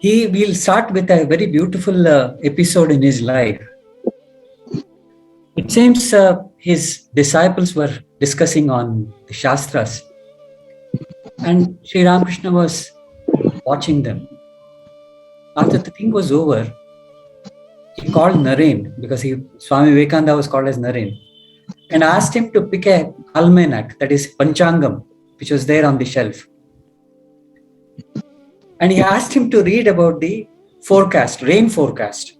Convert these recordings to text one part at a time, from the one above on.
He will start with a very beautiful episode in his life. It seems his disciples were discussing on the Shastras, and Sri Ramakrishna was watching them. After the thing was over, he called Naren, because Swami Vivekananda was called as Naren, and asked him to pick a almanac, that is Panchangam, which was there on the shelf. And he asked him to read about the forecast, rain forecast.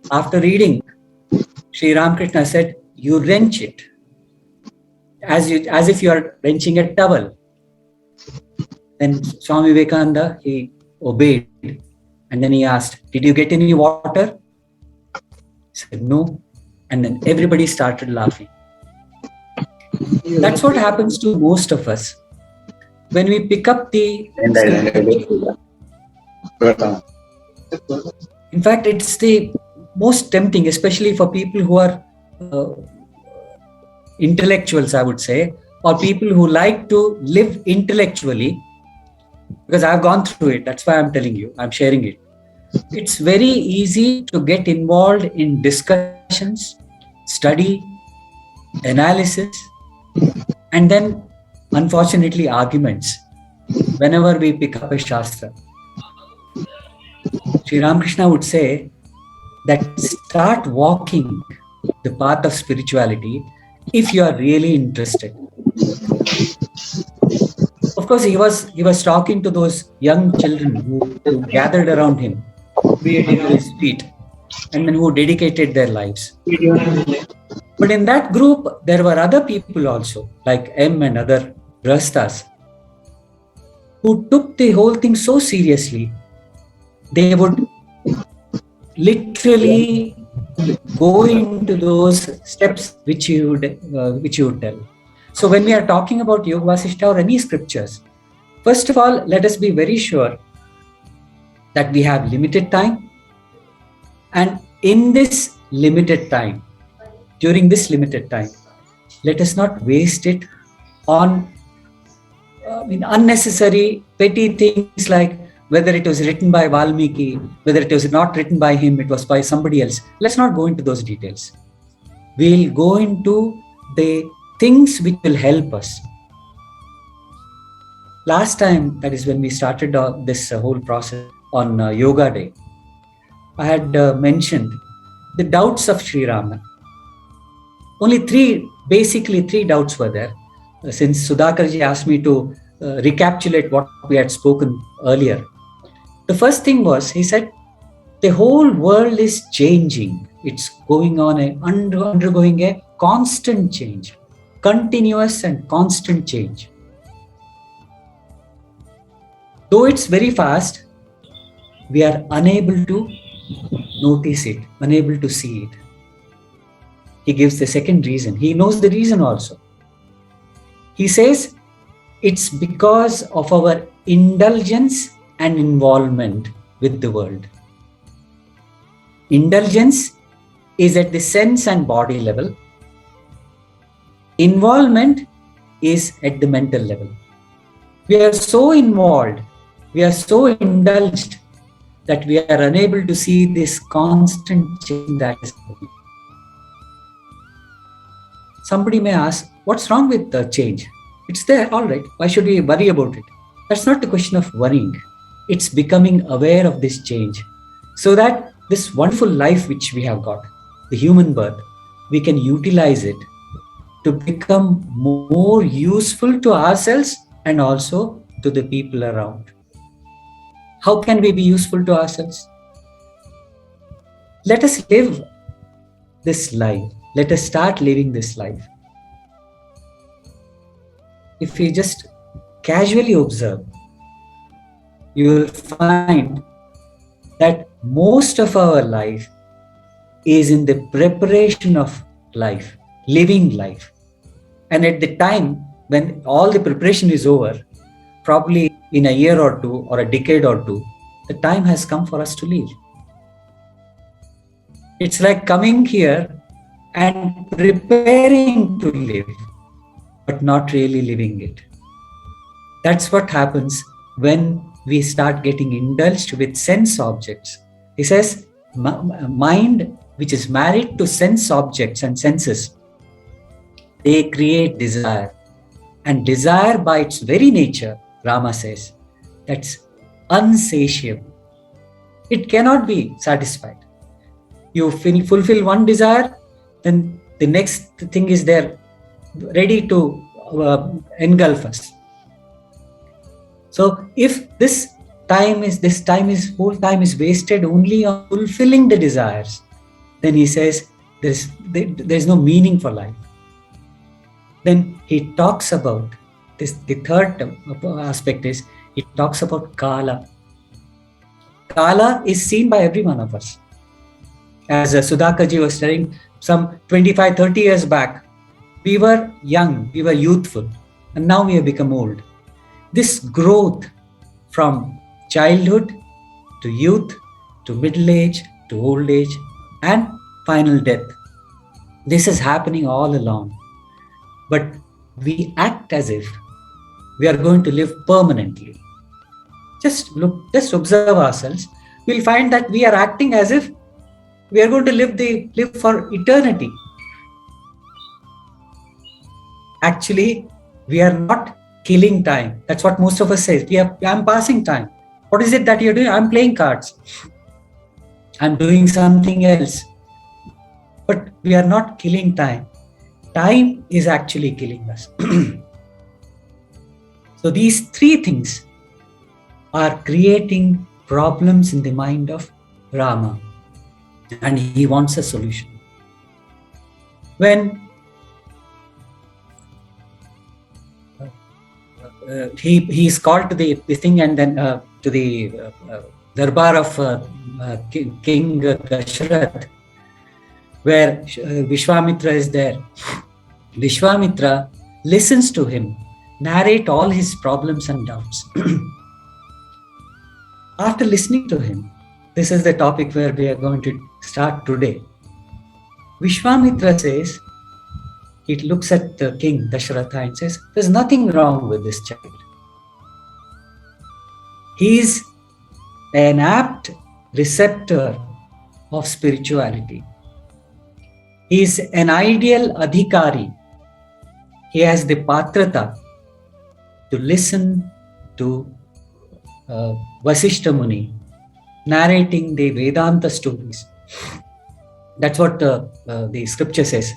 After reading, Sri Ramakrishna said, you wrench it as if you are wrenching a towel. Then Swami Vivekananda, he obeyed. And then he asked, did you get any water? He said, no. And then everybody started laughing. That's what happens to most of us. When we pick up the... In fact, it's the most tempting, especially for people who are intellectuals, I would say, or people who like to live intellectually, because I've gone through it. That's why I'm telling you, I'm sharing it. It's very easy to get involved in discussions, study, analysis, and then, unfortunately, arguments whenever we pick up a Shastra. Sri Ramakrishna would say that start walking the path of spirituality if you are really interested. Of course, he was talking to those young children who gathered around him at his feet and then who dedicated their lives. But in that group, there were other people also, like M and other Rastas, who took the whole thing so seriously. They would literally go into those steps which you would tell. So when we are talking about Yoga Vasishtha or any scriptures, first of all, let us be very sure that we have limited time. And in this limited time, during this limited time, let us not waste it on unnecessary petty things like whether it was written by Valmiki, whether it was not written by him, it was by somebody else. Let's not go into those details. We'll go into the things which will help us. Last time, that is when we started this whole process on Yoga Day, I had mentioned the doubts of Sri Rama. Basically three doubts were there. Since Sudhakarji asked me to recapitulate what we had spoken earlier. The first thing was, he said, the whole world is changing. It's going on undergoing a constant change, continuous and constant change. Though it's very fast, we are unable to notice it, unable to see it. He gives the second reason. He knows the reason also. He says, it's because of our indulgence and involvement with the world. Indulgence is at the sense and body level. Involvement is at the mental level. We are so involved, we are so indulged that we are unable to see this constant change that is happening. Somebody may ask, what's wrong with the change? It's there, all right. Why should we worry about it? That's not the question of worrying. It's becoming aware of this change so that this wonderful life which we have got, the human birth, we can utilize it to become more useful to ourselves and also to the people around. How can we be useful to ourselves? Let us live this life. Let us start living this life. If we just casually observe, you will find that most of our life is in the preparation of life, living life. And at the time when all the preparation is over, probably in a year or two or a decade or two, the time has come for us to leave. It's like coming here and preparing to live, but not really living it. That's what happens when we start getting indulged with sense objects. He says, mind which is married to sense objects and senses, they create desire. And desire by its very nature, Rama says, that's unsatiable. It cannot be satisfied. You fulfill one desire, then the next thing is there, ready to engulf us. So if whole time is wasted only on fulfilling the desires, then he says there's no meaning for life. Then he talks about this. The third aspect is he talks about Kala. Kala is seen by every one of us. As Sudhakarji was telling, some 25, 30 years back, we were young, we were youthful, and now we have become old. This growth from childhood to youth to middle age to old age and final death, this is happening all along. But we act as if we are going to live permanently. Just observe ourselves. We'll find that we are acting as if we are going to live for eternity. Actually, we are not killing time. That's what most of us say. I'm passing time. What is it that you're doing? I'm playing cards. I'm doing something else. But we are not killing time. Time is actually killing us. So these three things are creating problems in the mind of Rama, and he wants a solution. When he is called to the thing, and then to the darbar of King Dashrath, where Vishwamitra is there. Vishwamitra listens to him narrate all his problems and doubts. After listening to him, this is the topic where we are going to start today. Vishwamitra says, he looks at the king Dashratha and says, there's nothing wrong with this child. He is an apt receptor of spirituality. He is an ideal adhikari. He has the patrata to listen to Vasishtha Muni narrating the Vedanta stories. That's what the scripture says.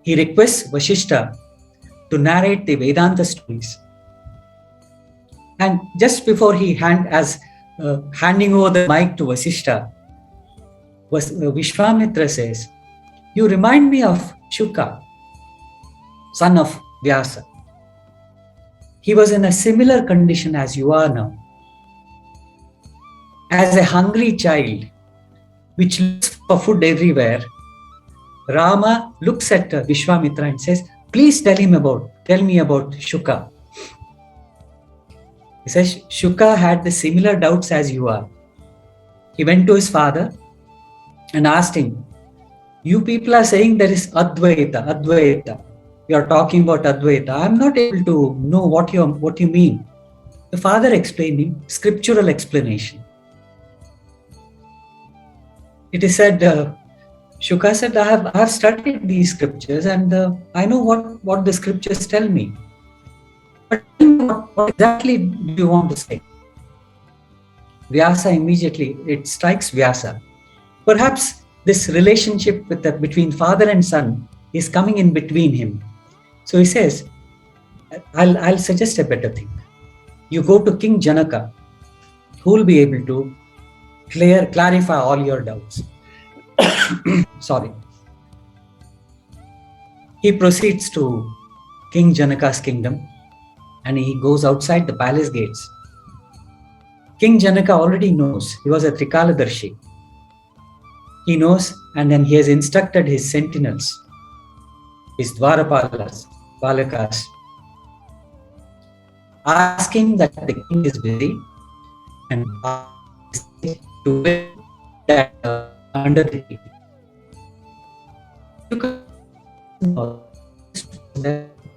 He requests Vasishtha to narrate the Vedanta stories. And just before he handing over the mic to Vasishtha, Vishwamitra says, you remind me of Shuka, son of Vyasa. He was in a similar condition as you are now. As a hungry child, which looks for food everywhere, Rama looks at Vishwamitra and says, please tell me about Shuka. He says, Shuka had the similar doubts as you are. He went to his father and asked him, you people are saying there is Advaita. You are talking about Advaita. I am not able to know what you mean. The father explained him scriptural explanation. It is said, Shuka said, I have studied these scriptures and I know what the scriptures tell me. But what exactly do you want to say? Vyasa immediately, it strikes Vyasa. Perhaps this relationship between father and son is coming in between him. So he says, I'll suggest a better thing. You go to King Janaka, who will be able to clarify all your doubts. Sorry. He proceeds to King Janaka's kingdom and he goes outside the palace gates. King Janaka already knows. He was a Trikaladarshi. He knows, and then he has instructed his sentinels, his Dwarapalas, Balakas, asking that the king is busy and to wait that under the tree.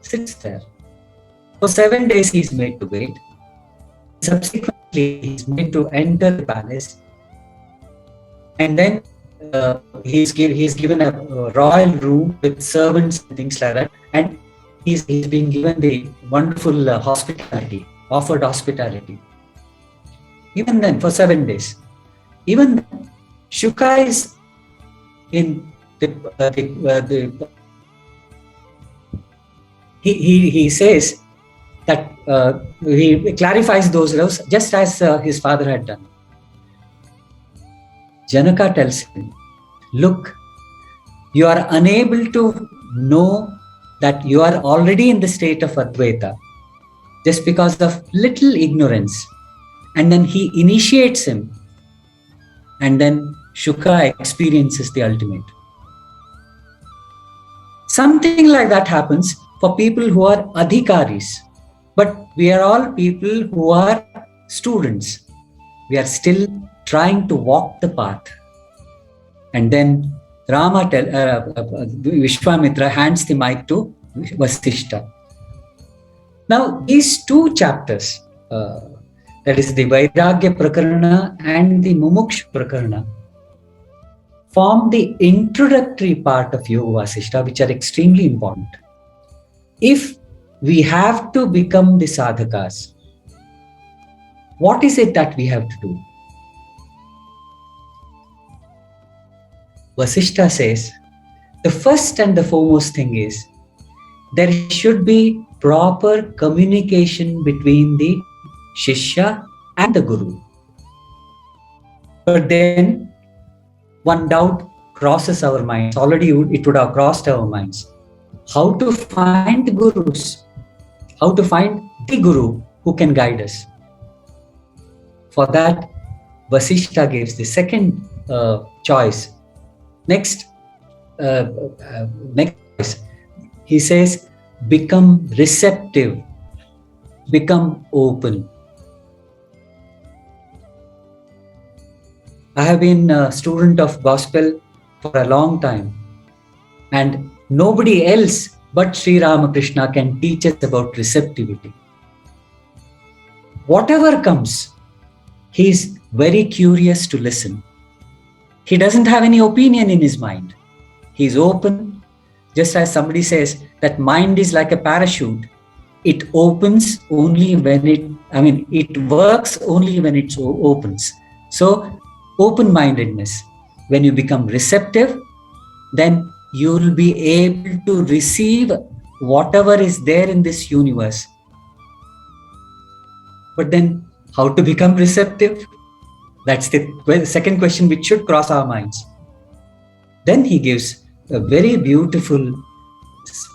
Sits there. For 7 days he is made to wait. Subsequently, he's made to enter the palace, and then he's given a royal room with servants and things like that, and he's been given the wonderful hospitality, offered hospitality. Even then, for 7 days, even then, Shuka is in he says that he clarifies those laws just as his father had done. Janaka tells him, look, you are unable to know that you are already in the state of Advaita just because of little ignorance. And then he initiates him, and then Shuka experiences the ultimate. Something like that happens for people who are adhikaris, but we are all people who are students. We are still trying to walk the path. And then Vishwamitra hands the mic to Vasishtha. Now, these two chapters, that is the Vairagya Prakarana and the Mumuksha Prakarana, form the introductory part of Yoga Vasishtha, which are extremely important. If we have to become the sadhakas, what is it that we have to do? Vasishtha says, the first and the foremost thing is, there should be proper communication between the Shishya and the Guru. But then, one doubt crosses our minds. Already it would have crossed our minds. How to find gurus? How to find the Guru who can guide us? For that, Vasishtha gives the second choice. Next, he says, become receptive, become open. I have been a student of gospel for a long time, and nobody else but Sri Ramakrishna can teach us about receptivity. Whatever comes, he is very curious to listen. He doesn't have any opinion in his mind. He is open, just as somebody says that mind is like a parachute. It opens only when it works only when it opens. So, open-mindedness. When you become receptive, then you will be able to receive whatever is there in this universe. But then, how to become receptive? That's the second question which should cross our minds. Then he gives a very beautiful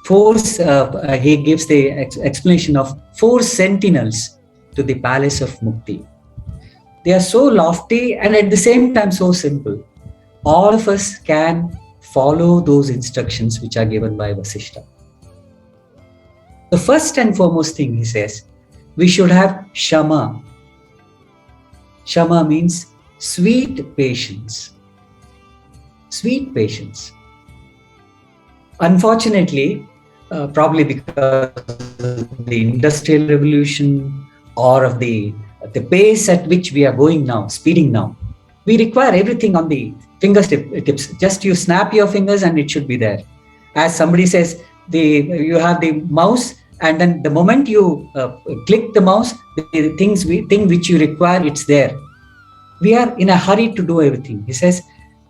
he gives the explanation of 4 sentinels to the palace of Mukti. They are so lofty and at the same time so simple. All of us can follow those instructions which are given by Vasishtha. The first and foremost thing he says, we should have Shama. Shama means sweet patience. Sweet patience. Unfortunately, probably because of the Industrial Revolution or of the pace at which we are going now, speeding now, we require everything on the fingertips. Just you snap your fingers and it should be there. As somebody says, you have the mouse, and then the moment you click the mouse, the thing which you require, it's there. We are in a hurry to do everything. He says,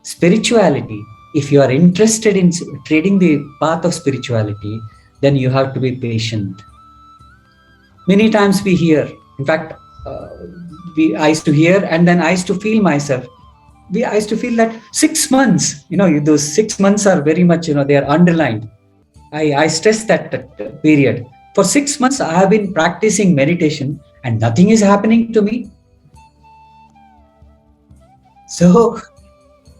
spirituality, if you are interested in treading the path of spirituality, then you have to be patient. Many times we hear, in fact, I used to hear, and then I used to feel myself. I used to feel that 6 months, those 6 months are very much, they are underlined. I stress that period. For 6 months, I have been practicing meditation and nothing is happening to me. So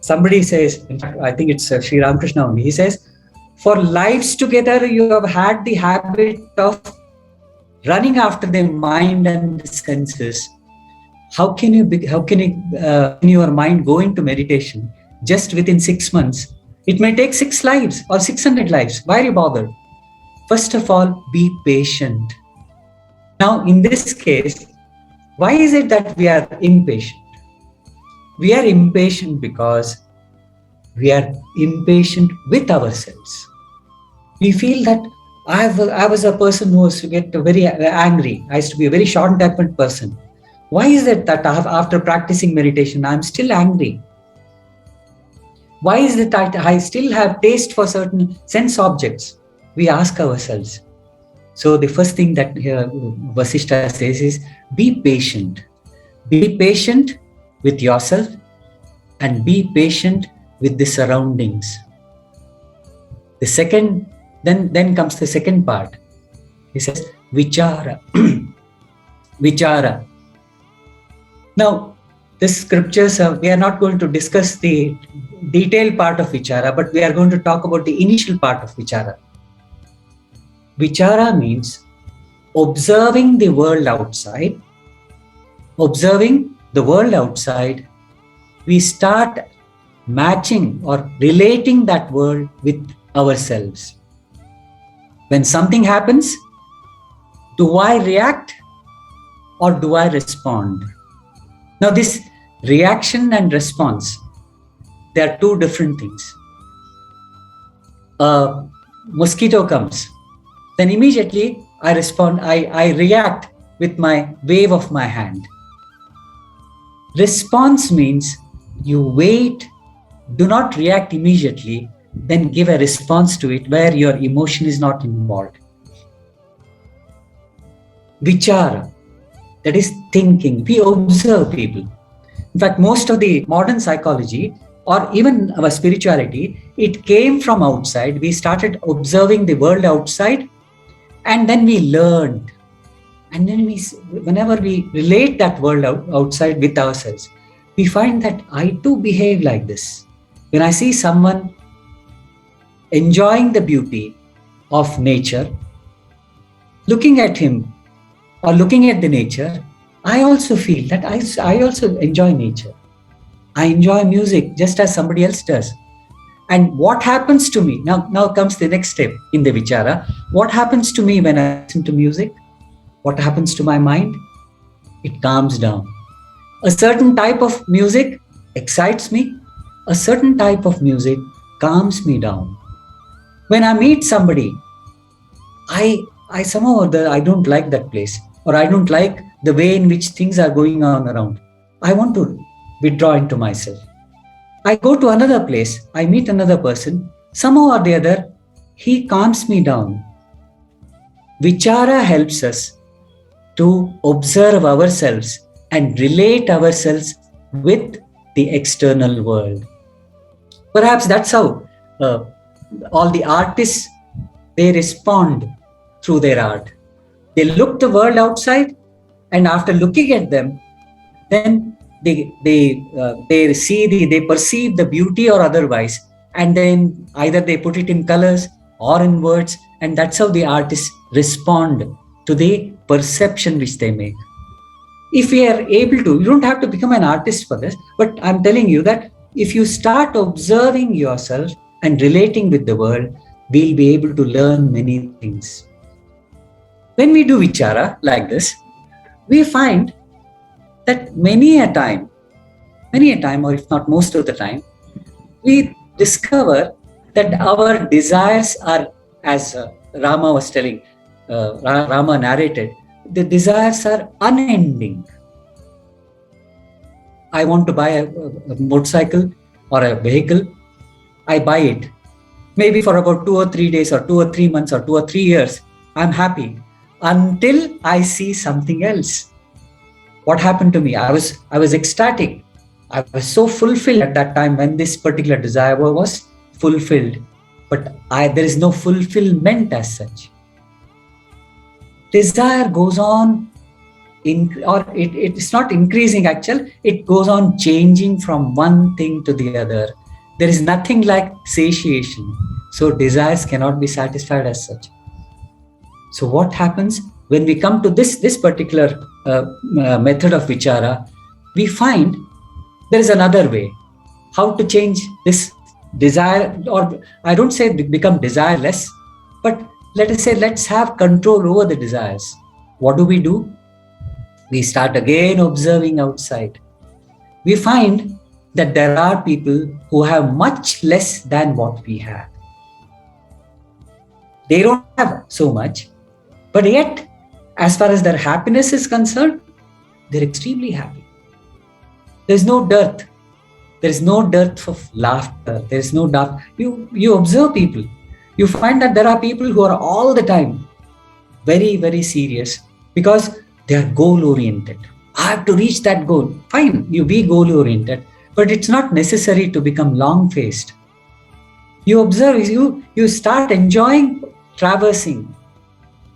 somebody says, in fact, I think it's Sri Ramakrishna only, he says, for lives together, you have had the habit of running after the mind and the senses. How can your mind go into meditation just within 6 months? It may take 6 lives or 600 lives. Why are you bothered? First of all, be patient. Now, in this case, Why is it that we are impatient? We are impatient because we are impatient with ourselves. We feel that I was a person who was to get very angry. I used to be a very short-tempered person. Why is it that after practicing meditation, I'm still angry? Why is it that I still have taste for certain sense objects? We ask ourselves. So the first thing that Vasishtha says is, be patient. Be patient with yourself and be patient with the surroundings. The second, then comes the second part. He says, vichara. Vichara. Now, this scriptures, we are not going to discuss the detailed part of vichara, but we are going to talk about the initial part of vichara. Vichara means observing the world outside. Observing the world outside, we start matching or relating that world with ourselves. When something happens, do I react or do I respond? Now, this reaction and response, they are two different things. A mosquito comes, then immediately I respond, I react with my wave of my hand. Response means you wait, do not react immediately, then give a response to it where your emotion is not involved. Vichara, that is thinking. We observe people. In fact, most of the modern psychology or even our spirituality, it came from outside. We started observing the world outside and then we learned. And then whenever we relate that world outside with ourselves, we find that I too behave like this. When I see someone enjoying the beauty of nature, looking at him or looking at the nature, I also feel that I also enjoy nature. I enjoy music just as somebody else does. And what happens to me? Now comes the next step in the vichara. What happens to me when I listen to music? What happens to my mind? It calms down. A certain type of music excites me. A certain type of music calms me down. When I meet somebody, I somehow or I don't like that place, or I don't like the way in which things are going on around. I want to withdraw into myself. I go to another place, I meet another person, somehow or the other, he calms me down. Vichara helps us to observe ourselves and relate ourselves with the external world. Perhaps that's how all the artists, they respond through their art. They look the world outside, and after looking at them, then they perceive the beauty or otherwise, and then either they put it in colors or in words, and that's how the artists respond to the perception which they make. If we are able to, you don't have to become an artist for this, but I'm telling you that if you start observing yourself and relating with the world, we'll be able to learn many things. When we do vichara like this, we find that many a time, or if not most of the time, we discover that our desires are, as Rama was telling, Rama narrated, the desires are unending. I want to buy a motorcycle or a vehicle. I buy it. Maybe for about 2 or 3 days or 2 or 3 months or 2 or 3 years, I'm happy until I see something else. What happened to me? I was ecstatic. I was so fulfilled at that time when this particular desire was fulfilled. But there is no fulfillment as such. Desire goes on, it's not increasing actually, it goes on changing from one thing to the other. There is nothing like satiation. So desires cannot be satisfied as such. So what happens when we come to this particular method of vichara, we find there is another way how to change this desire, or I don't say become desireless, but let us say let's have control over the desires. What do? We start again observing outside. We find that there are people who have much less than what we have. They don't have so much, but yet, as far as their happiness is concerned, they're extremely happy. There's no dearth. There is no dearth of laughter. There is no doubt. You observe people. You find that there are people who are all the time very, very serious because they are goal oriented. I have to reach that goal. Fine, you be goal oriented, but it's not necessary to become long faced. You observe, you start enjoying traversing.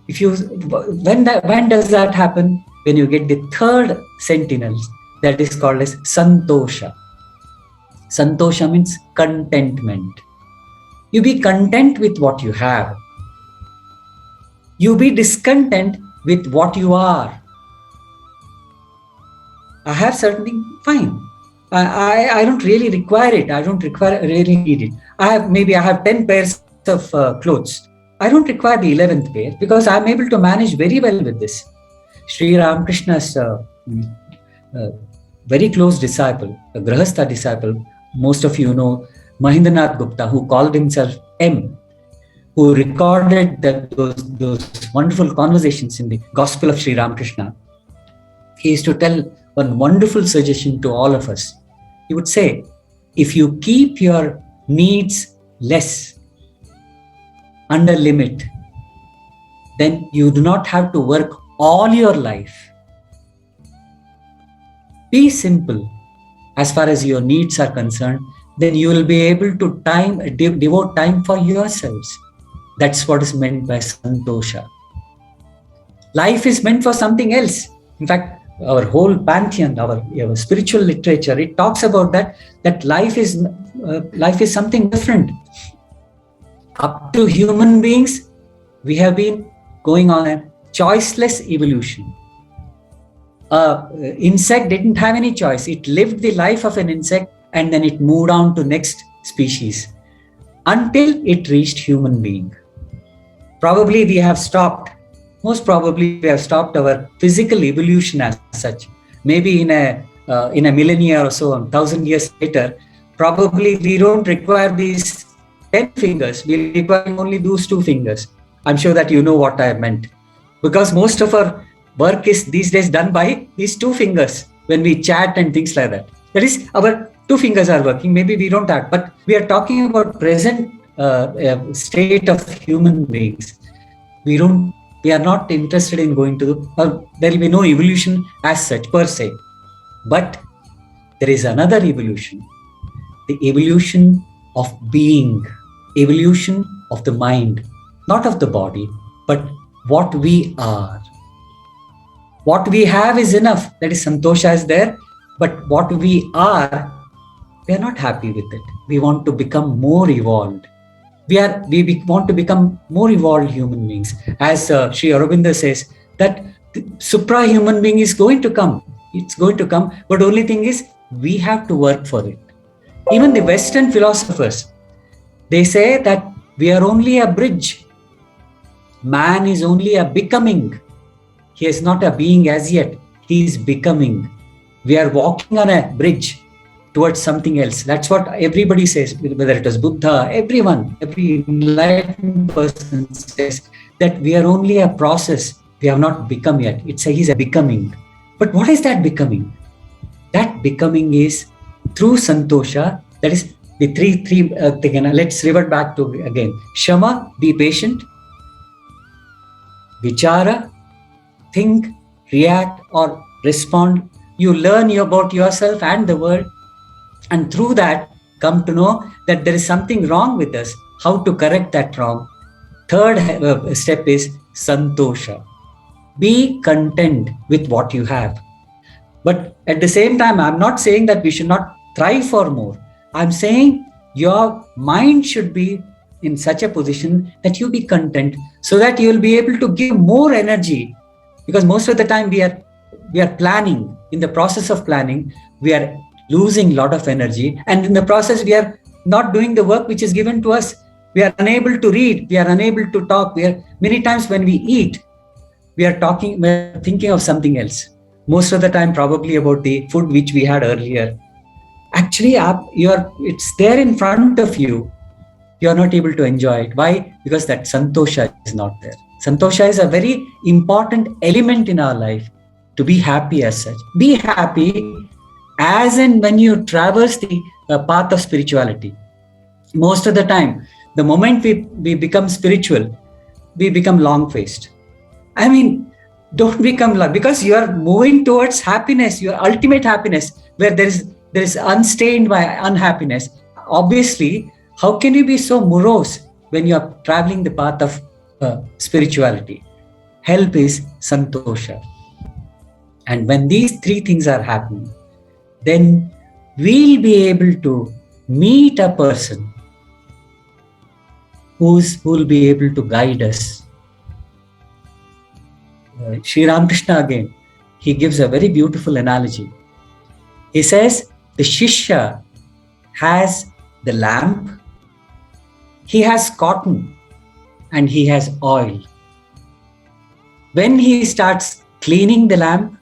When does that happen? When you get the third sentinel, that is called as santosha. Santosha means contentment. You be content with what you have. You be discontent with what you are. I have certain things, fine. I don't really require it. I don't really need it. I have 10 pairs of clothes. I don't require the 11th pair because I'm able to manage very well with this. Sri Ramakrishna's very close disciple, a Grahastha disciple, most of you know Mahendranath Gupta, who called himself M, who recorded those wonderful conversations in the Gospel of Sri Ramakrishna. He used to tell one wonderful suggestion to all of us. He would say, if you keep your needs less, under limit, then you do not have to work all your life. Be simple as far as your needs are concerned, then you will be able to devote time for yourselves. That's what is meant by santosha. Life is meant for something else. In fact, our whole pantheon, our spiritual literature, it talks about that life is something different. Up to human beings, we have been going on a choiceless evolution. Insect didn't have any choice. It lived the life of an insect and then it moved on to next species until it reached human being. Probably we have stopped. Most probably we have stopped our physical evolution as such. Maybe in a millennia or so, 1,000 years later, probably we don't require these 10 fingers. We require only those 2 fingers. I'm sure that you know what I meant. Because most of our work is these days done by these 2 fingers when we chat and things like that. That is, our 2 fingers are working. Maybe we don't have, but we are talking about present state of human beings. We are not interested in going to, there will be no evolution as such per se. But there is another evolution, the evolution of being, evolution of the mind, not of the body, but what we are. What we have is enough. That is, santosha is there. But what we are, we are not happy with it. We want to become more evolved. We want to become more evolved human beings. As Sri Aurobindo says, that the supra-human being is going to come. It's going to come. But only thing is, we have to work for it. Even the Western philosophers, they say that we are only a bridge. Man is only a becoming. He is not a being as yet. He is becoming. We are walking on a bridge towards something else. That's what everybody says, whether it is Buddha, every enlightened person says that we are only a process. We have not become yet. He's a becoming. But what is that becoming? That becoming is through santosha. That is the three thing. Let's revert back to again. Shama, be patient. Vichara, think, react or respond. You learn about yourself and the world. And through that, come to know that there is something wrong with us, how to correct that wrong. Third step is santosha. Be content with what you have. But at the same time, I'm not saying that we should not try for more. I'm saying your mind should be in such a position that you be content so that you will be able to give more energy. Because most of the time we are planning. In the process of planning, we are losing a lot of energy. And in the process, we are not doing the work which is given to us. We are unable to read. We are unable to talk. Many times when we eat, we are thinking of something else. most of the time probably about the food which we had earlier. Actually, it's there in front of you. You're not able to enjoy it. Why? Because that santosha is not there. Santosha is a very important element in our life, to be happy as such. Be happy as and when you traverse the path of spirituality. Most of the time, the moment we become spiritual, we become long-faced. I mean, don't become long, because you are moving towards happiness, your ultimate happiness, where there is unstained by unhappiness. Obviously, how can you be so morose when you are traveling the path of spirituality? Help is santosha. And when these three things are happening, then we'll be able to meet a person who will be able to guide us. Sri Ramakrishna again, he gives a very beautiful analogy. He says, the Shishya has the lamp, he has cotton, and he has oil. When he starts cleaning the lamp,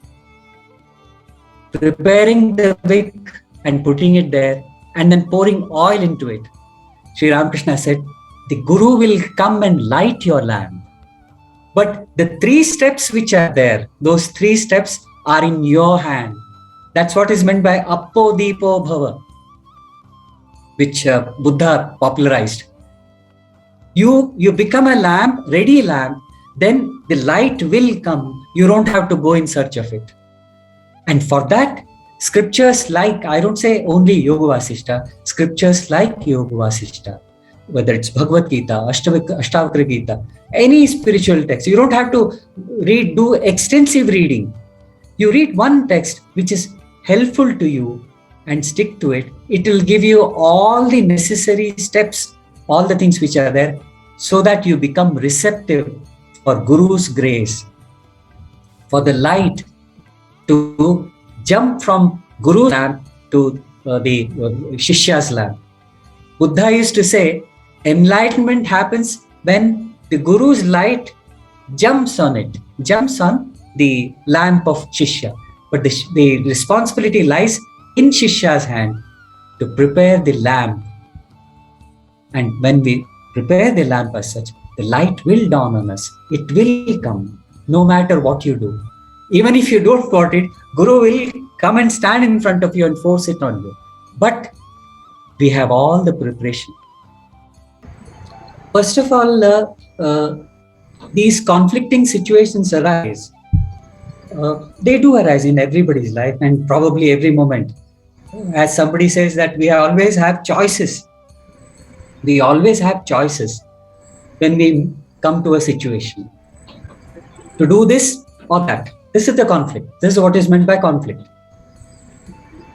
preparing the wick and putting it there, and then pouring oil into it, Sri Ramakrishna said, the Guru will come and light your lamp. But the three steps which are there, those three steps are in your hand. That's what is meant by Appo Deepo Bhava, which Buddha popularized. You become a lamp, ready lamp, then the light will come. You don't have to go in search of it. And for that, scriptures like, I don't say only Yoga Vasishta, scriptures like Yoga Vasishta, whether it's Bhagavad Gita, Ashtavakra Gita, any spiritual text. You don't have to do extensive reading. You read one text which is helpful to you and stick to it. It will give you all the necessary steps, all the things which are there, so that you become receptive for Guru's grace, for the light to jump from Guru's lamp to the Shishya's lamp. Buddha used to say, enlightenment happens when the Guru's light jumps on the lamp of Shishya. But the responsibility lies in Shishya's hand to prepare the lamp. And when we prepare the lamp as such, the light will dawn on us. It will come, no matter what you do. Even if you don't want it, Guru will come and stand in front of you and force it on you. But we have all the preparation. First of all, these conflicting situations arise. They do arise in everybody's life and probably every moment. As somebody says that we always have choices. We always have choices when we come to a situation. To do this or that. This is the conflict. This is what is meant by conflict.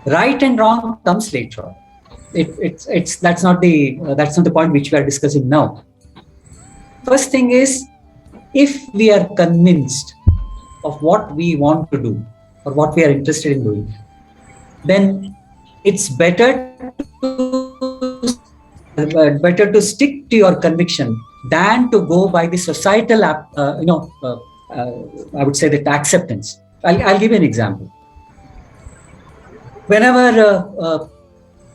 Right and wrong comes later on. That's not the point which we are discussing now. First thing is, if we are convinced of what we want to do or what we are interested in doing, then it's better to stick to your conviction than to go by the societal, I would say that acceptance. I'll give you an example. Whenever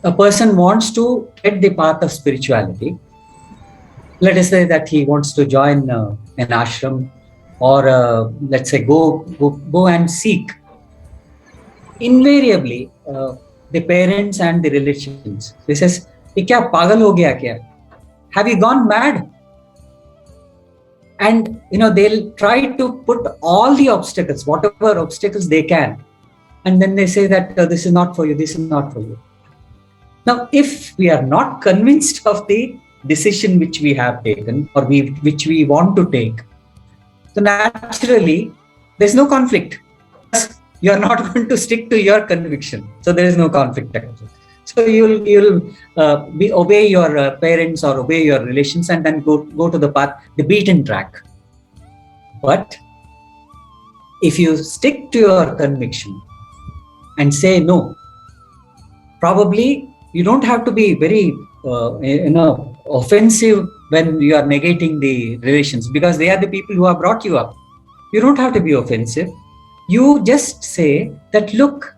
a person wants to get the path of spirituality, let us say that he wants to join an ashram, or let's say go and seek. Invariably, the parents and the relations, they says, "Ye kya pagal ho gaya kya? Have you gone mad?" And they'll try to put all the obstacles, whatever obstacles they can, and then they say that this is not for you, this is not for you. Now, if we are not convinced of the decision which we have taken or which we want to take, so naturally there's no conflict. You are not going to stick to your conviction, so there is no conflict. So you'll obey your parents or obey your relations and then go to the path, the beaten track. But if you stick to your conviction and say no, probably you don't have to be very offensive when you are negating the relations, because they are the people who have brought you up. You don't have to be offensive. You just say that, look,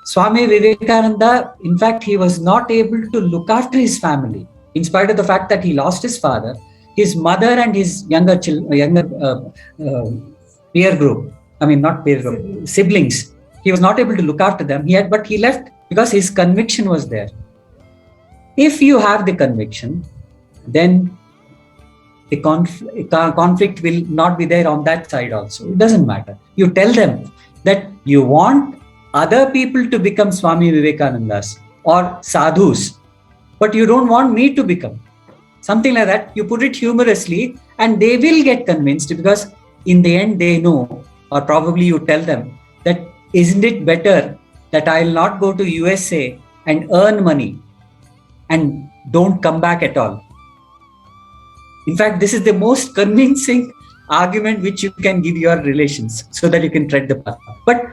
Swami Vivekananda, in fact, he was not able to look after his family, in spite of the fact that he lost his father, his mother, and his younger peer group. I mean, not peer group, siblings. He was not able to look after them. But he left because his conviction was there. If you have the conviction, then the conflict will not be there on that side also. It doesn't matter. You tell them that you want other people to become Swami Vivekanandas or sadhus, but you don't want me to become. Something like that. You put it humorously and they will get convinced, because in the end they know, or probably you tell them that, isn't it better that I'll not go to USA and earn money and don't come back at all? In fact, this is the most convincing argument which you can give your relations, so that you can tread the path. But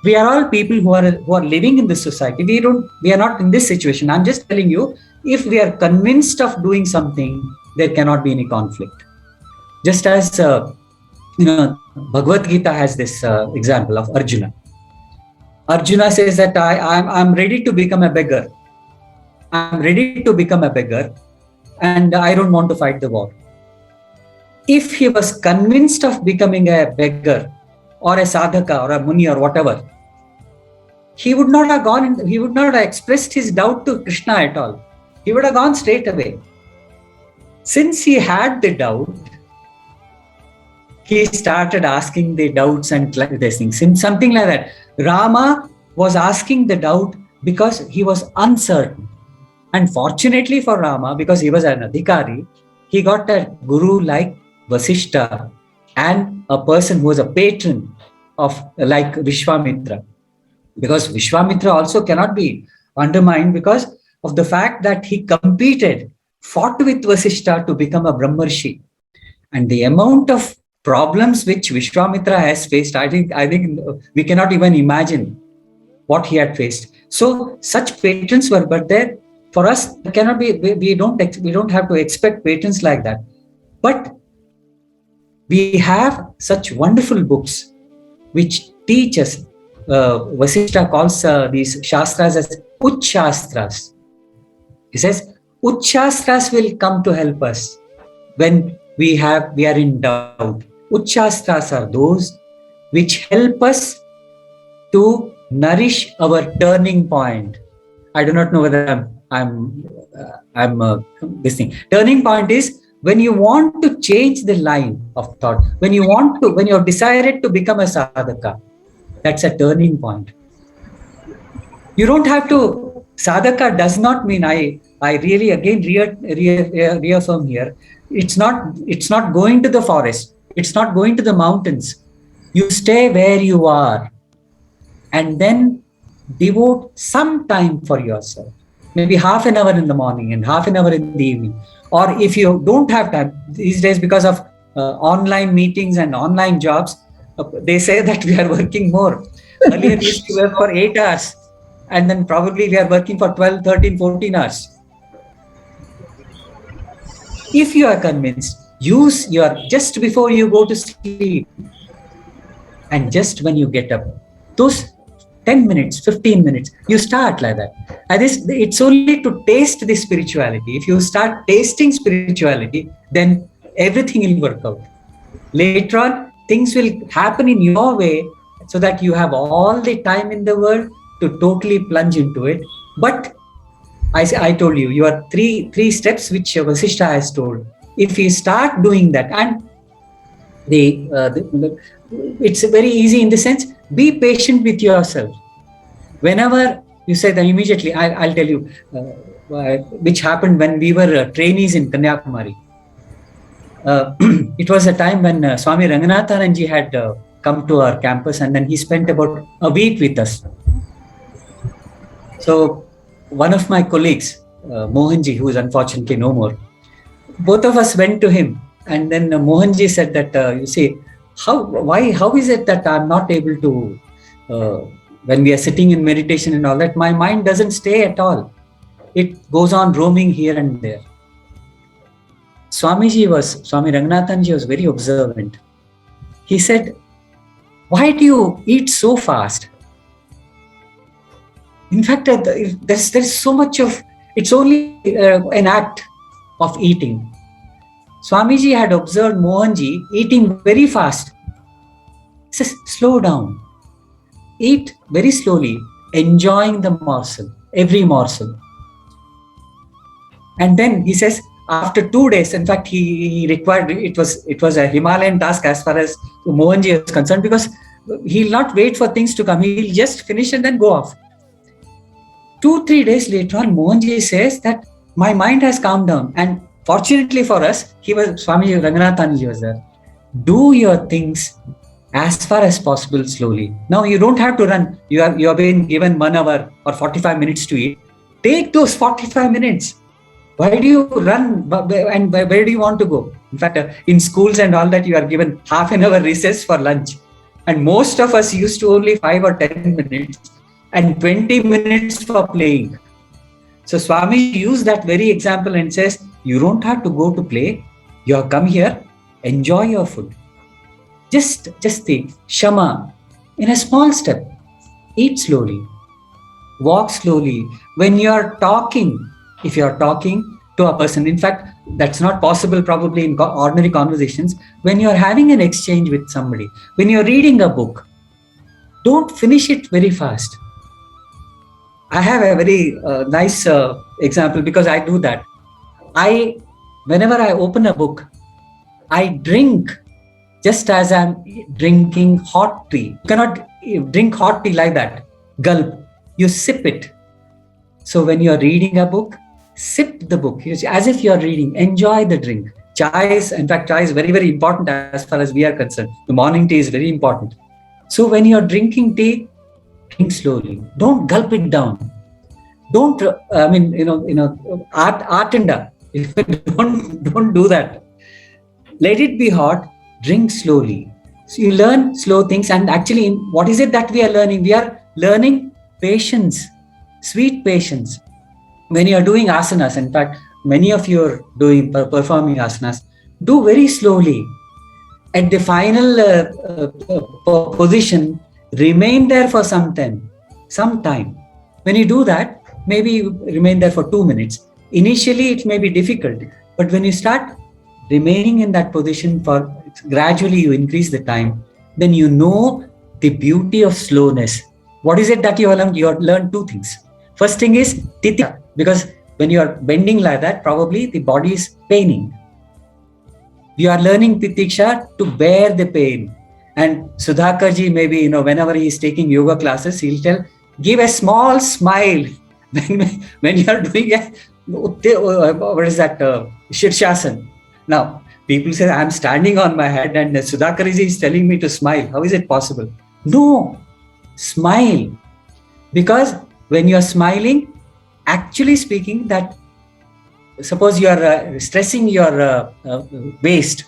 we are all people who are living in this society. We are not in this situation. I'm just telling you, if we are convinced of doing something, there cannot be any conflict. Just as Bhagavad Gita has this example of Arjuna. Arjuna says that I'm ready to become a beggar. I'm ready to become a beggar, and I don't want to fight the war. If he was convinced of becoming a beggar or a sadhaka or a muni or whatever, he would not have expressed his doubt to Krishna at all. He would have gone straight away. Since he had the doubt, he started asking the doubts and these things. Something like that. Rama was asking the doubt because he was uncertain. And fortunately for Rama, because he was an adhikari, he got a guru like Vasishtha and a person who was a patron of like Vishwamitra. Because Vishwamitra also cannot be undermined because of the fact that he fought with Vasishtha to become a Brahmarshi. And the amount of problems which Vishwamitra has faced, I think we cannot even imagine what he had faced. So such patrons were, but there for us cannot be. We don't have to expect patrons like that. But we have such wonderful books which teach us. Vasishtha calls these shastras as Uchshastras. He says Uchshastras will come to help us when we are in doubt. Uchshastras are those which help us to nourish our turning point. I do not know whether I'm this thing. Turning point is when you want to change the line of thought, when you're decided to become a sadhaka. That's a turning point. You don't have to. Sadhaka does not mean, I really again reaffirm here. It's not going to the forest. It's not going to the mountains. You stay where you are and then devote some time for yourself. Maybe half an hour in the morning and half an hour in the evening. Or if you don't have time, these days because of online meetings and online jobs, they say that we are working more. Earlier we used to work for 8 hours and then probably we are working for 12, 13, 14 hours. If you are convinced, use just before you go to sleep and just when you get up, those 10 minutes, 15 minutes, you start like that. And it's only to taste the spirituality. If you start tasting spirituality, then everything will work out. Later on, things will happen in your way so that you have all the time in the world to totally plunge into it. But I told you are three steps which Vasishtha has told. If you start doing that, and it's very easy in the sense, be patient with yourself. Whenever you say that, immediately I'll tell you which happened when we were trainees in Kanyakumari. It was a time when Swami Ranganathananji had come to our campus, and then he spent about a week with us. So one of my colleagues, Mohanji, who is unfortunately no more, both of us went to him, and then Mohanji said that, you see, how is it that I'm not able to, when we are sitting in meditation and all that, my mind doesn't stay at all. It goes on roaming here and there. Swami Ranganathanji was very observant. He said, Why do you eat so fast? In fact, there's so much of, it's only an act of eating. Swamiji had observed Mohanji eating very fast. He says, slow down, eat very slowly, enjoying the morsel, every morsel. And then he says, after 2 days, in fact, he required, it was a Himalayan task as far as Mohanji is concerned, because he'll not wait for things to come. He'll just finish and then go off. 2-3 days later on, Mohanji says that my mind has calmed down. And fortunately for us, Swami Ranganathanji was there. Do your things as far as possible slowly. Now you don't have to run. You have been given 1 hour or 45 minutes to eat. Take those 45 minutes. Why do you run and where do you want to go? In fact, in schools and all that, you are given half an hour recess for lunch. And most of us used to only 5 or 10 minutes and 20 minutes for playing. So Swami used that very example and says, you don't have to go to play. You have come here, enjoy your food. Just think, Shama, in a small step, eat slowly, walk slowly. When you are talking, if you are talking to a person, in fact, that's not possible probably in ordinary conversations. When you are having an exchange with somebody, when you are reading a book, don't finish it very fast. I have a very nice example because I do that. Whenever I open a book, I drink just as I'm drinking hot tea. You cannot drink hot tea like that. Gulp. You sip it. So when you're reading a book, sip the book as if you're reading. Enjoy the drink. Chai is very, very important as far as we are concerned. The morning tea is very important. So when you're drinking tea, drink slowly. Don't gulp it down. Don't, Artenda. Don't do that. Let it be hot. Drink slowly. So you learn slow things. And actually, what is it that we are learning? We are learning patience, sweet patience. When you are doing asanas, in fact, many of you are performing asanas, do very slowly. At the final position, remain there for some time. When you do that, maybe you remain there for 2 minutes. Initially, it may be difficult, but when you start remaining in that position for gradually you increase the time, then you know the beauty of slowness. What is it that you have learned? You have learned 2 things. First thing is titiksha, because when you are bending like that, probably the body is paining. You are learning titiksha to bear the pain. And Sudhakarji, maybe, whenever he is taking yoga classes, he'll tell, give a small smile when you are doing Shirshasana. Now, people say, I'm standing on my head and Sudhakarji is telling me to smile. How is it possible? No, smile. Because when you are smiling, actually speaking, that suppose you are stressing your waist.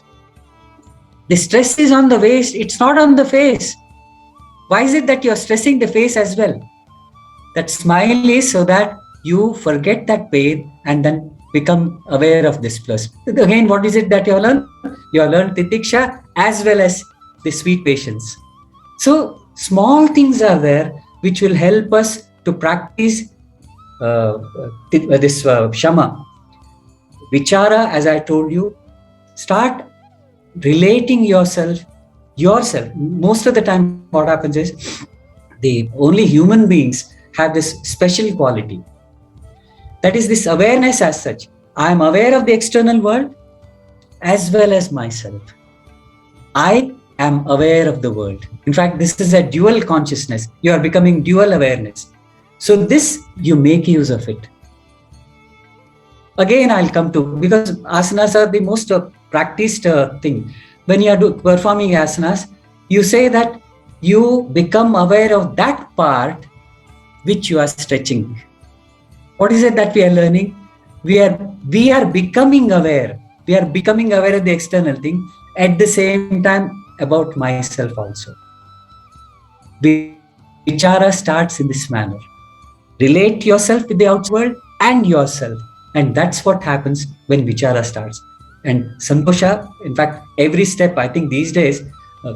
The stress is on the waist, it's not on the face. Why is it that you are stressing the face as well? That smile is so that you forget that pain and then become aware of this plus. Again, what is it that you have learned? You have learned titiksha as well as the sweet patience. So small things are there which will help us to practice this shama. Vichara, as I told you, start relating yourself. Most of the time what happens is the only human beings have this special quality. That is this awareness as such. I am aware of the external world as well as myself. I am aware of the world. In fact, this is a dual consciousness. You are becoming dual awareness. So this, you make use of it. Again, I'll come to, because asanas are the most practiced thing. When you are performing asanas, you say that you become aware of that part which you are stretching. What is it that we are learning? We are becoming aware. We are becoming aware of the external thing, at the same time about myself also. Vichara starts in this manner. Relate yourself with the outside world and yourself. And that's what happens when vichara starts. And Santosha, in fact, every step, I think these days,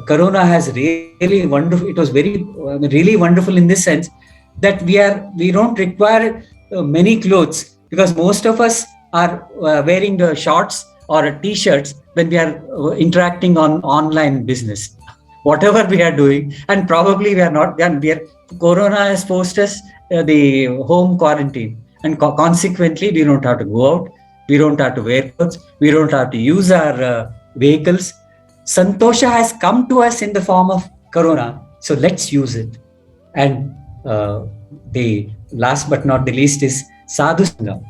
Corona has really wonderful. It was really wonderful in this sense that we don't require many clothes, because most of us are wearing the shorts or t-shirts when we are interacting on online business, whatever we are doing, and probably we are not. We are Corona has forced us the home quarantine, and consequently we don't have to go out. We don't have to wear clothes. We don't have to use our vehicles. Santosha has come to us in the form of Corona, so let's use it. And the last but not the least is Sadhu Sangha,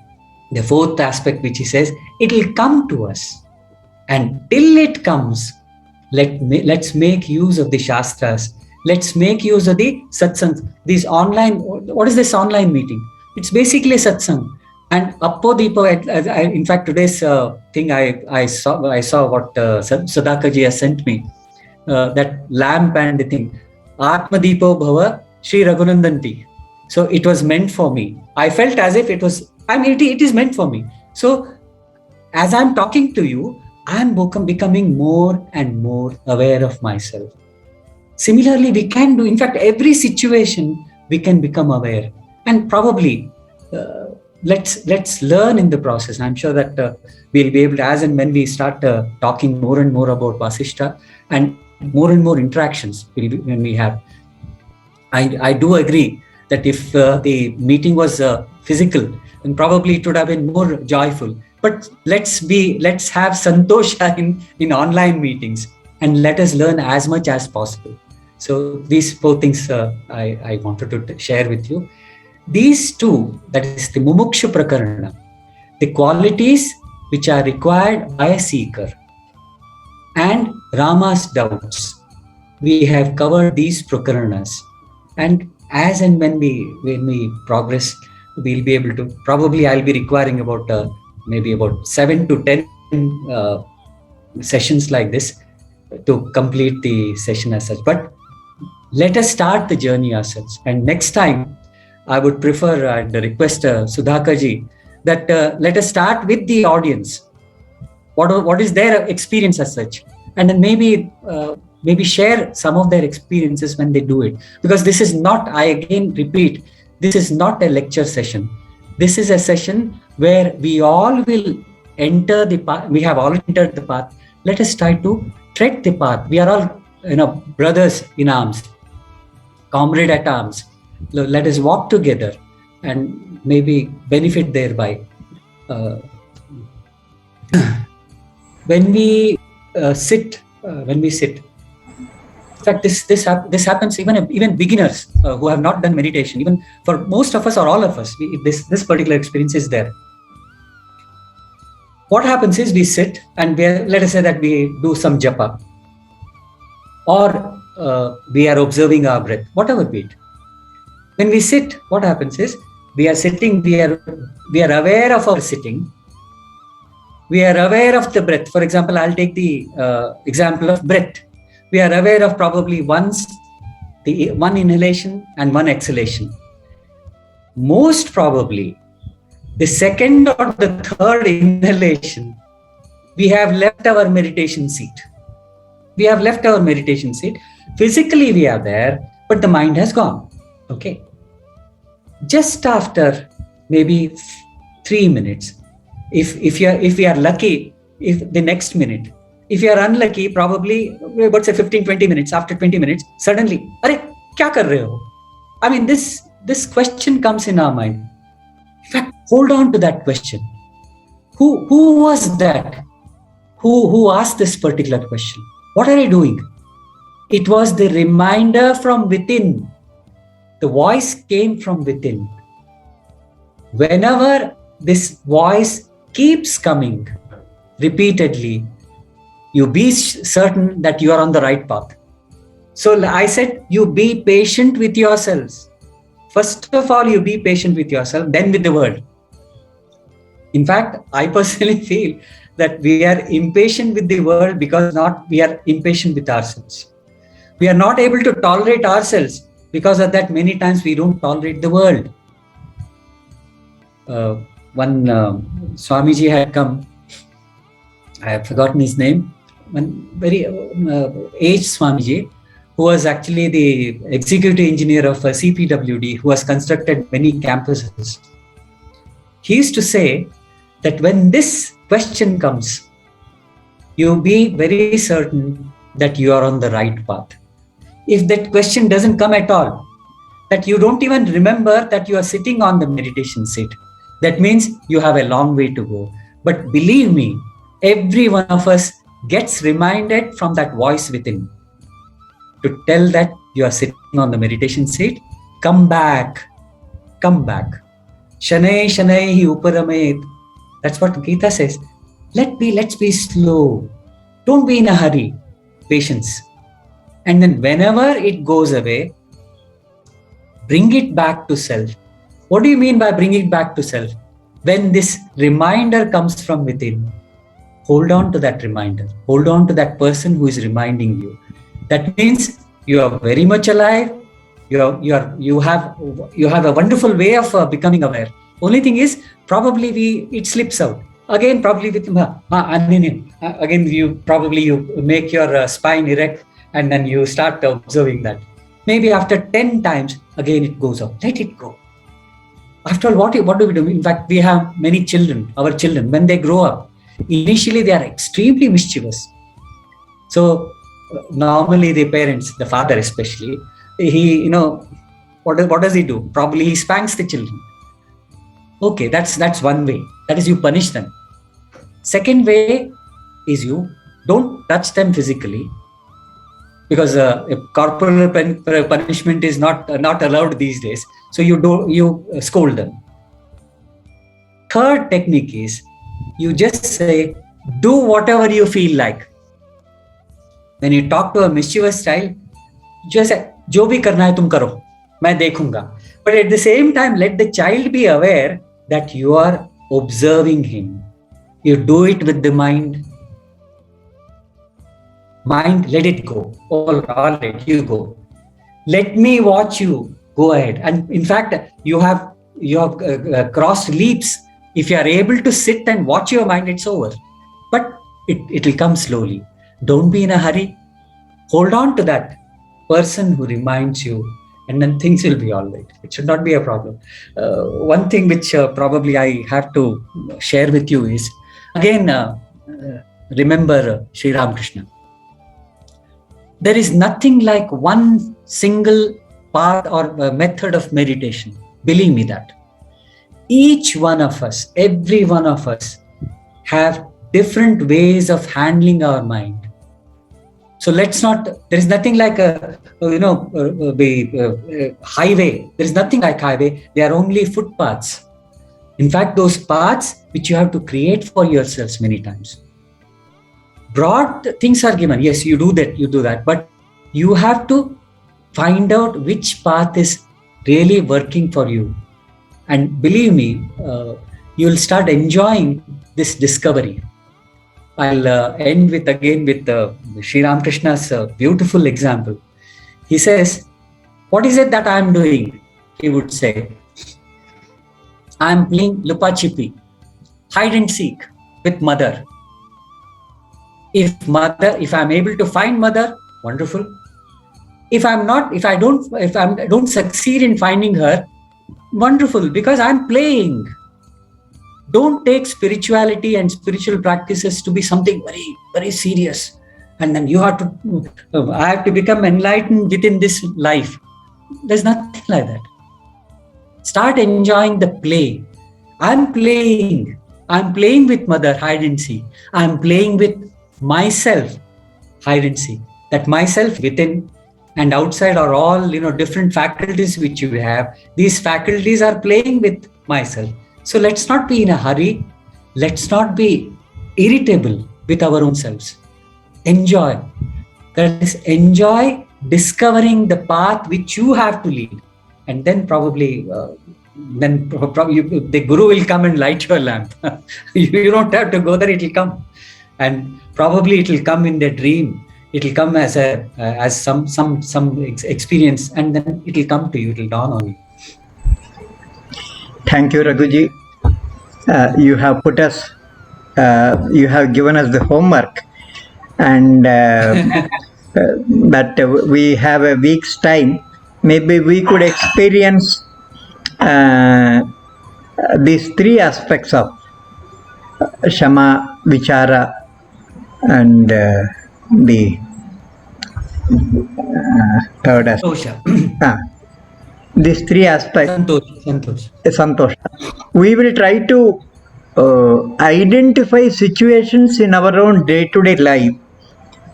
the fourth aspect, which he says, it will come to us. And till it comes, let's make use of the Shastras. Let's make use of the satsangs. These online, what is this online meeting? It's basically a satsang. And Appo Deepo, in fact, today's thing, I saw what Sudhakarji has sent me, that lamp and the thing. Atma Deepo Bhava Sri Raghunandanti. So it was meant for me. I felt as if it was, it is meant for me. So as I'm talking to you, I'm becoming more and more aware of myself. Similarly, we can do, in fact, every situation we can become aware. And probably let's learn in the process. I'm sure that we'll be able to, as and when we start talking more and more about Vasishta and more interactions when we have. I do agree that if the meeting was physical, then probably it would have been more joyful. But let's have santosha in online meetings, and let us learn as much as possible. So these four things I wanted to share with you. These two, that is the Mumukshu Prakarana, the qualities which are required by a seeker, and Rama's doubts. We have covered these prakaranas, and as and when we progress, we'll be able to, probably I'll be requiring about maybe about 7 to 10 sessions like this to complete the session as such. But let us start the journey ourselves. And next time, I would prefer and request Sudhakarji that let us start with the audience. What is their experience as such? And then maybe share some of their experiences when they do it. Because this is not, I again repeat, this is not a lecture session. This is a session where we all will enter the path. We have all entered the path. Let us try to tread the path. We are all, brothers in arms, comrade at arms. Let us walk together and maybe benefit thereby. When we sit, in fact, this happens even beginners who have not done meditation. Even for most of us or all of us, this particular experience is there. What happens is we sit and let us say that we do some japa, or we are observing our breath, whatever be it. When we sit, what happens is we are sitting. We are aware of our sitting. We are aware of the breath. For example, I'll take the example of breath. We are aware of probably one inhalation and one exhalation. Most probably, the second or the third inhalation, we have left our meditation seat. Physically, we are there, but the mind has gone. Okay. Just after maybe 3 minutes, if we are lucky, if the next minute, if you are unlucky, probably about say 15-20 minutes, after 20 minutes, suddenly, Arey, kya kar rahe ho? I mean, this question comes in our mind. In fact, hold on to that question. Who was that? Who asked this particular question? What are you doing? It was the reminder from within. The voice came from within. Whenever this voice keeps coming repeatedly, you be certain that you are on the right path. So I said, you be patient with yourselves. First of all, you be patient with yourself, then with the world. In fact, I personally feel that we are impatient with the world because we are impatient with ourselves. We are not able to tolerate ourselves. Because of that, many times we don't tolerate the world. One Swamiji had come. I have forgotten his name. one very aged Swamiji, who was actually the executive engineer of CPWD, who has constructed many campuses. He used to say that when this question comes, you be very certain that you are on the right path. If that question doesn't come at all, that you don't even remember that you are sitting on the meditation seat, that means you have a long way to go. But believe me, every one of us gets reminded from that voice within to tell that you are sitting on the meditation seat. Come back, come back. Shanai Shanai Uparamet. That's what Gita says. Let's be slow. Don't be in a hurry. Patience. And then whenever it goes away, bring it back to self. What do you mean by bring it back to self? When this reminder comes from within, hold on to that reminder. Hold on to that person who is reminding you. That means you are very much alive. You have a wonderful way of becoming aware. Only thing is, probably it slips out. Again, probably with again you make your spine erect, and then you start observing that. Maybe after 10 times, again it goes out. Let it go. After all, what do we do? In fact, we have many children. Our children, when they grow up, initially they are extremely mischievous. So normally the parents, the father especially, he, what does he do? Probably he spanks the children. Okay, that's one way. That is, you punish them. Second way is you don't touch them physically, because corporal punishment is not allowed these days. So you scold them. Third technique is you just say, do whatever you feel like. When you talk to a mischievous child, just say, जो भी करना है तुम करो, मैं देखूंगा. But at the same time, let the child be aware that you are observing him. You do it with the mind. Mind, let it go. All right, you go. Let me watch you. Go ahead. And in fact, you have crossed leaps. If you are able to sit and watch your mind, it's over. But it will come slowly. Don't be in a hurry. Hold on to that person who reminds you, and then things will be all right. It should not be a problem. One thing which probably I have to share with you is, again, remember Sri Ramakrishna. There is nothing like one single path or method of meditation. Believe me that. Each one of us, every one of us, have different ways of handling our mind. So there is nothing like a highway. There is nothing like highway. They are only footpaths. In fact, those paths which you have to create for yourselves many times. Broad things are given. Yes, you do that. But you have to find out which path is really working for you. And believe me, you'll start enjoying this discovery. I'll end with Sri Ramakrishna's beautiful example. He says, what is it that I'm doing? He would say, I'm playing Lupa Chipi, hide and seek with mother. If I'm able to find mother, wonderful. If I don't succeed in finding her, wonderful, because I'm playing. Don't take spirituality and spiritual practices to be something very, very serious. And then I have to become enlightened within this life. There's nothing like that. Start enjoying the play. I'm playing with mother, hide and seek. I'm playing with myself, hide and seek. That myself within and outside are all, different faculties which you have. These faculties are playing with myself. So let's not be in a hurry. Let's not be irritable with our own selves. Enjoy. That is, enjoy discovering the path which you have to lead. And then probably the Guru will come and light your lamp. You don't have to go there, it will come. And probably it will come in the dream. It will come as some experience, and then it will come to you, it will dawn on you. Thank you, Raghuji. You have given us the homework, and that we have a week's time. Maybe we could experience these three aspects of Shama, Vichara, and the third aspect. Santosha. These three aspects. Santosh. Santosh. We will try to identify situations in our own day-to-day life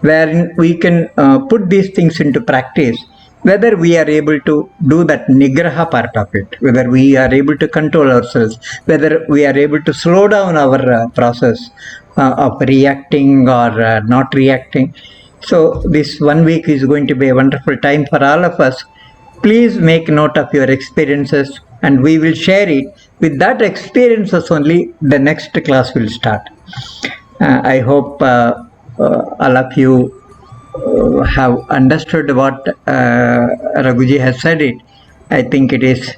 wherein we can put these things into practice, whether we are able to do that nigraha part of it, whether we are able to control ourselves, whether we are able to slow down our process of reacting or not reacting. So this 1 week is going to be a wonderful time for all of us. Please make note of your experiences and we will share it. With that experiences only, the next class will start. I hope all of you have understood what Raghuji has said it. I think it is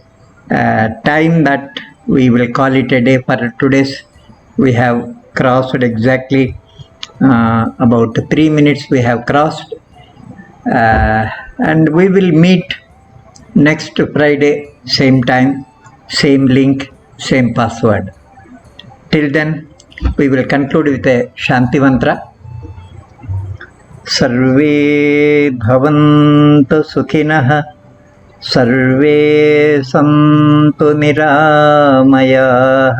time that we will call it a day for today's. We have crossed exactly about 3 minutes we have crossed, and we will meet next Friday, same time, same link, same password. Till then, we will conclude with a Shanti Mantra. सर्वे भवन्तु सुखिनः, सर्वे सन्तु निरामयाः,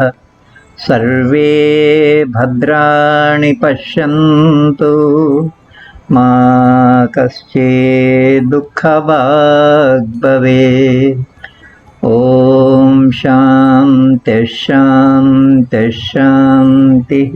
सर्वे भद्राणि पश्यन्तु, मा कश्चित् दुःखभाग् भवेत्. ॐ शान्तिः शान्तिः शान्तिः.